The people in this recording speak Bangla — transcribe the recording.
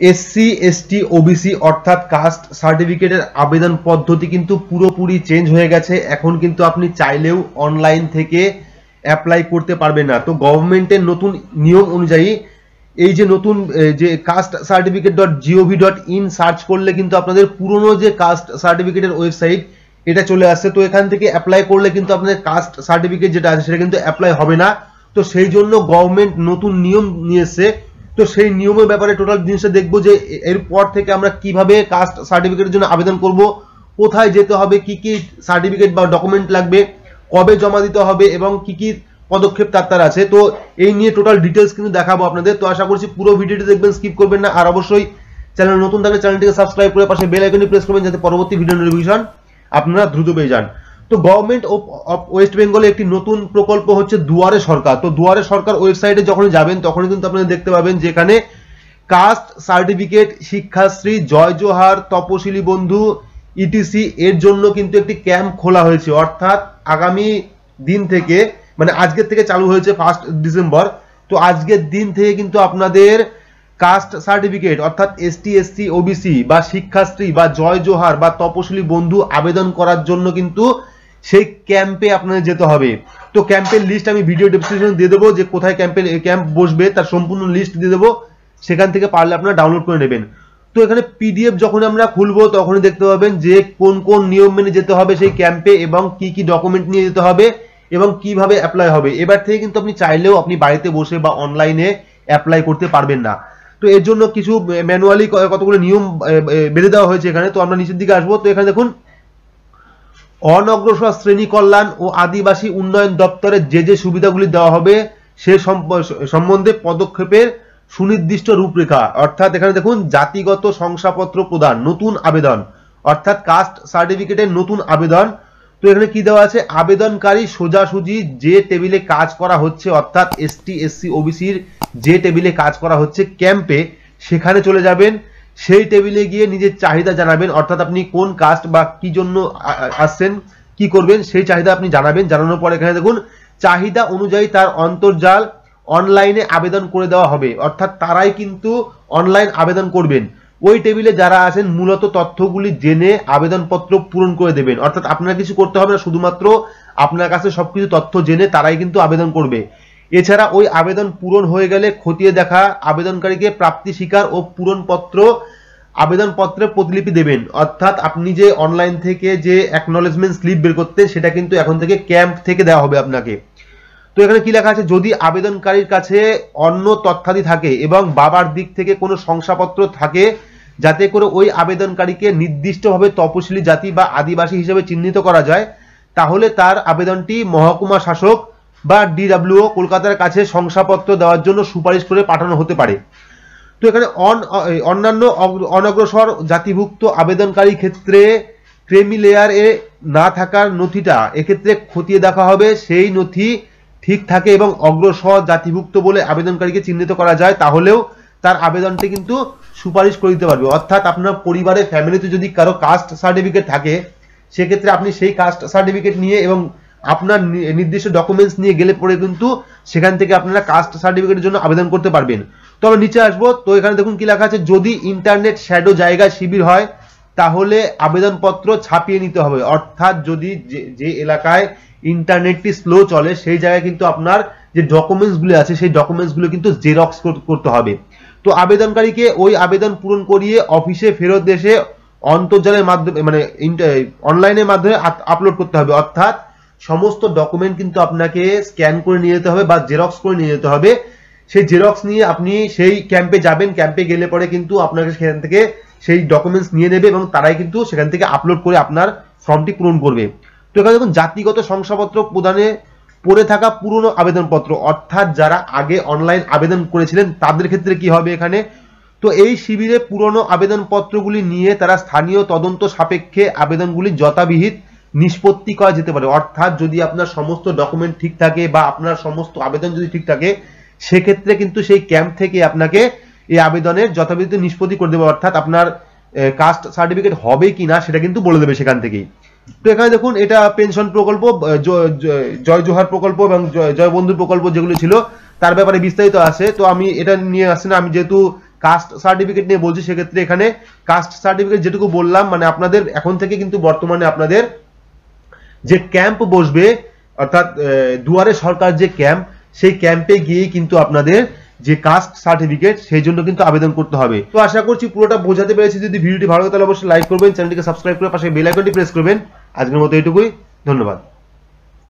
এসসি এসটি ওবিসি অর্থাৎ কাস্ট সার্টিফিকেটের আবেদন পদ্ধতি কিন্তু পুরোপুরি চেঞ্জ হয়ে গেছে। এখন কিন্তু আপনি চাইলেও অনলাইন থেকে অ্যাপ্লাই করতে পারবেন না। তো গভর্নমেন্টের নতুন নিয়ম অনুযায়ী এই যে নতুন যে কাস্ট সার্টিফিকেট .gov.in সার্চ করলে কিন্তু আপনাদের পুরনো যে কাস্ট সার্টিফিকেটের ওয়েবসাইট এটা চলে আসছে। তো এখান থেকে অ্যাপ্লাই করলে কিন্তু আপনাদের কাস্ট সার্টিফিকেট যেটা আছে সেটা কিন্তু অ্যাপ্লাই হবে না। তো সেই জন্য গভর্নমেন্ট নতুন নিয়ম নিয়ে এসেছে। তো সেই নিয়মের ব্যাপারে টোটাল জিনিসটা দেখবো যে এরপর থেকে আমরা কিভাবে কাস্ট সার্টিফিকেটের জন্য আবেদন করব, কোথায় যেতে হবে, কি কি সার্টিফিকেট বা ডকুমেন্ট লাগবে, কবে জমা দিতে হবে এবং কি কি পদক্ষেপ তার আছে। তো এই নিয়ে টোটাল ডিটেলস কিন্তু দেখাবো আপনাদের। তো আশা করছি পুরো ভিডিওটি দেখবেন, স্কিপ করবেন না। আর অবশ্যই চ্যানেল নতুন থাকলে চ্যানেলটিকে সাবস্ক্রাইব করে পাশে বেল আইকনটি প্রেস করবেন যাতে পরবর্তী ভিডিও নোটিফিকেশন আপনারা দ্রুত পেয়ে যান। তো গভর্নমেন্ট অফ ওয়েস্ট বেঙ্গলে একটি নতুন প্রকল্প হচ্ছে দুয়ারে সরকার। তো দুয়ারে সরকার ওয়েবসাইটে যখনই যাবেন তখনই কিন্তু আপনারা দেখতে পাবেন যেখানে কাস্ট সার্টিফিকেট, শিক্ষাশ্রী, জয় জোহার, তপশিলি বন্ধু ইটিসি এর জন্য কিন্তু একটি ক্যাম্প খোলা হয়েছে। অর্থাৎ আগামী দিন থেকে মানে আজকের থেকে চালু হয়েছে 1 ডিসেম্বর। তো আজকের দিন থেকে কিন্তু আপনাদের কাস্ট সার্টিফিকেট অর্থাৎ এসটি এসসি ওবিসি বা শিক্ষাশ্রী বা জয় জোহার বা তপশিলি বন্ধু আবেদন করার জন্য কিন্তু সেই ক্যাম্পে আপনাদের যেতে হবে। তো ক্যাম্পের লিস্ট আমি ভিডিও ডেসক্রিপশনে দিয়ে দেবো, যে কোথায় ক্যাম্প বসবে তার সম্পূর্ণ লিস্ট দিয়ে দেবো, সেখান থেকে পারলে আপনারা ডাউনলোড করে নেবেন। তো এখানে পিডিএফ যখন আমরা খুলবো তখনই দেখতে পাবেন যে কোন কোন নিয়ম মেনে যেতে হবে সেই ক্যাম্পে এবং কি কি ডকুমেন্ট নিয়ে যেতে হবে এবং কিভাবে অ্যাপ্লাই হবে। এবার থেকে কিন্তু আপনি চাইলেও আপনি বাড়িতে বসে বা অনলাইনে অ্যাপ্লাই করতে পারবেন না। তো এর জন্য কিছু ম্যানুয়ালি কতগুলো নিয়ম বেঁধে দেওয়া হয়েছে এখানে। তো আমরা নিচের দিকে আসবো। তো এখানে দেখুন অনগ্রসর শ্রেণী কল্যাণ ও আদিবাসী উন্নয়ন দপ্তরের যে সুবিধাগুলি দেওয়া হবে সে সম্বন্ধে পদক্ষেপের সুনির্দিষ্ট রূপরেখা। অর্থাৎ এখানে দেখুন জাতিগত শংসাপত্র প্রদান, নতুন আবেদন অর্থাৎ কাস্ট সার্টিফিকেটের নতুন আবেদন। তো এখানে কি দেওয়া আছে, আবেদনকারী সোজাসুজি যে টেবিলে কাজ করা হচ্ছে অর্থাৎ এসটি এসসি ওবিসির যে টেবিলে কাজ করা হচ্ছে ক্যাম্পে সেখানে চলে যাবেন। সেই টেবিলে গিয়ে নিজের চাহিদা জানাবেন, অর্থাৎ আপনি কোন কাস্ট বা কি জন্য আসছেন, কি করবেন সেই চাহিদা আপনি জানাবেন। জানানোর পর এখানে দেখুন চাহিদা অনুযায়ী তার অন্তর্জাল অনলাইনে আবেদন করে দেওয়া হবে। অর্থাৎ তারাই কিন্তু অনলাইন আবেদন করবেন। ওই টেবিলে যারা আছেন মূলত তথ্যগুলি জেনে আবেদনপত্র পূরণ করে দেবেন। অর্থাৎ আপনার কিছু করতে হবে না, শুধুমাত্র আপনার কাছে সবকিছু তথ্য জেনে তারাই কিন্তু আবেদন করবে। এছাড়া ওই আবেদন পূরণ হয়ে গেলে খতিয়ে দেখা আবেদনকারীকে প্রাপ্তি স্বীকার ও পূরণপত্র আবেদনপত্রের প্রতিলিপি দেবেন। অর্থাৎ আপনি যে অনলাইন থেকে যে অ্যাকনলেজমেন্ট স্লিপ বের করতেন সেটা কিন্তু এখন থেকে ক্যাম্প থেকে দেওয়া হবে আপনাকে। তো এখানে কি লেখা আছে, যদি আবেদনকারীর কাছে অন্য তথ্যাদি থাকে এবং বাবার দিক থেকে কোনো শংসাপত্র থাকে যাতে করে ওই আবেদনকারীকে নির্দিষ্টভাবে তপশিলি জাতি বা আদিবাসী হিসেবে চিহ্নিত করা যায়, তাহলে তার আবেদনটি মহকুমা শাসক বা ডিডব্লিউও কলকাতার কাছে শংসাপত্র দেওয়ার জন্য সুপারিশ করে পাঠানো হতে পারে। তো এখানে অন্যান্য অনগ্রসর জাতিভুক্ত আবেদনকারী ক্ষেত্রে ক্রেমি লেয়ার এ না থাকার নথিটা এক্ষেত্রে খতিয়ে দেখা হবে সেই নথি ঠিক থাকে এবং অগ্রসর জাতিভুক্ত বলে আবেদনকারীকে চিহ্নিত করা যায়, তাহলেও তার আবেদনটি কিন্তু সুপারিশ করে দিতে পারবে। অর্থাৎ আপনার পরিবারের ফ্যামিলিতে যদি কারো কাস্ট সার্টিফিকেট থাকে সেক্ষেত্রে আপনি সেই কাস্ট সার্টিফিকেট নিয়ে এবং আপনার নির্দিষ্ট ডকুমেন্টস নিয়ে গেলে পরে কিন্তু সেখান থেকে আপনারা কাস্ট সার্টিফিকেটের জন্য আবেদন করতে পারবেন। তো আমরা নিচে আসবো। তো এখানে দেখুন কি লেখা আছে, যদি ইন্টারনেট শ্যাডো জায়গায় শিবির হয় তাহলে আবেদনপত্র ছাপিয়ে নিতে হবে। অর্থাৎ যদি যে এলাকায় ইন্টারনেটটি স্লো চলে সেই জায়গায় কিন্তু আপনার যে ডকুমেন্টসগুলো আছে সেই ডকুমেন্টসগুলো কিন্তু জেরক্স করতে হবে। তো আবেদনকারীকে ওই আবেদন পূরণ করিয়ে অফিসে ফেরত এসে অন্তর্জালের মাধ্যমে মানে অনলাইনের মাধ্যমে আপলোড করতে হবে। অর্থাৎ সমস্ত ডকুমেন্ট কিন্তু আপনাকে স্ক্যান করে নিয়ে যেতে হবে বা জেরক্স করে নিয়ে যেতে হবে। সেই জেরক্স নিয়ে আপনি সেই ক্যাম্পে যাবেন। ক্যাম্পে গেলে পরে কিন্তু আপনাকে সেখান থেকে সেই ডকুমেন্টস নিয়ে নেবে এবং তারাই কিন্তু সেখান থেকে আপলোড করে আপনার ফর্মটি পূরণ করবে। তো এখানে দেখুন জাতিগত শংসাপত্র প্রদানে পড়ে থাকা পুরনো আবেদনপত্র, অর্থাৎ যারা আগে অনলাইন আবেদন করেছিলেন তাদের ক্ষেত্রে কি হবে এখানে, তো এই শিবিরে পুরনো আবেদনপত্রগুলি নিয়ে তারা স্থানীয় তদন্ত সাপেক্ষে আবেদনগুলি যথাবিহিত নিষ্পত্তি করা যেতে পারে। অর্থাৎ যদি আপনার সমস্ত ডকুমেন্ট ঠিক থাকে বা আপনার সমস্ত আবেদন যদি ঠিক থাকে সেক্ষেত্রে কিন্তু সেই ক্যাম্প থেকে আপনাকে এই আবেদনের যথাবিহিত নিষ্পত্তি করে দেবে। অর্থাৎ আপনার কাস্ট সার্টিফিকেট হবে কিনা সেটা কিন্তু বলে দেবে সেখান থেকেই। তো এখানে দেখুন এটা পেনশন প্রকল্প, জয় জোহার প্রকল্প এবং জয় বন্ধু প্রকল্প যেগুলো ছিল তার ব্যাপারে বিস্তারিত আছে। তো আমি এটা নিয়ে আসছি না, আমি যেহেতু কাস্ট সার্টিফিকেট নিয়ে বলছি, সেক্ষেত্রে এখানে কাস্ট সার্টিফিকেট যেটুকু বললাম, মানে আপনাদের এখন থেকে কিন্তু বর্তমানে আপনাদের যে ক্যাম্প বসবে, অর্থাৎ দুয়ারে সরকার যে ক্যাম্প, সেই ক্যাম্পে গিয়ে কিন্তু আপনাদের যে কাস্ট সার্টিফিকেট সেই জন্য কিন্তু আবেদন করতে হবে। তো আশা করছি পুরোটা বোঝাতে পেরেছি। যদি ভিডিওটি ভালো লাগে তাহলে অবশ্যই লাইক করবেন, চ্যানেলটিকে সাবস্ক্রাইব করে পাশে বেল আইকনটি প্রেস করবেন। আজকের মতো এটুকুই, ধন্যবাদ।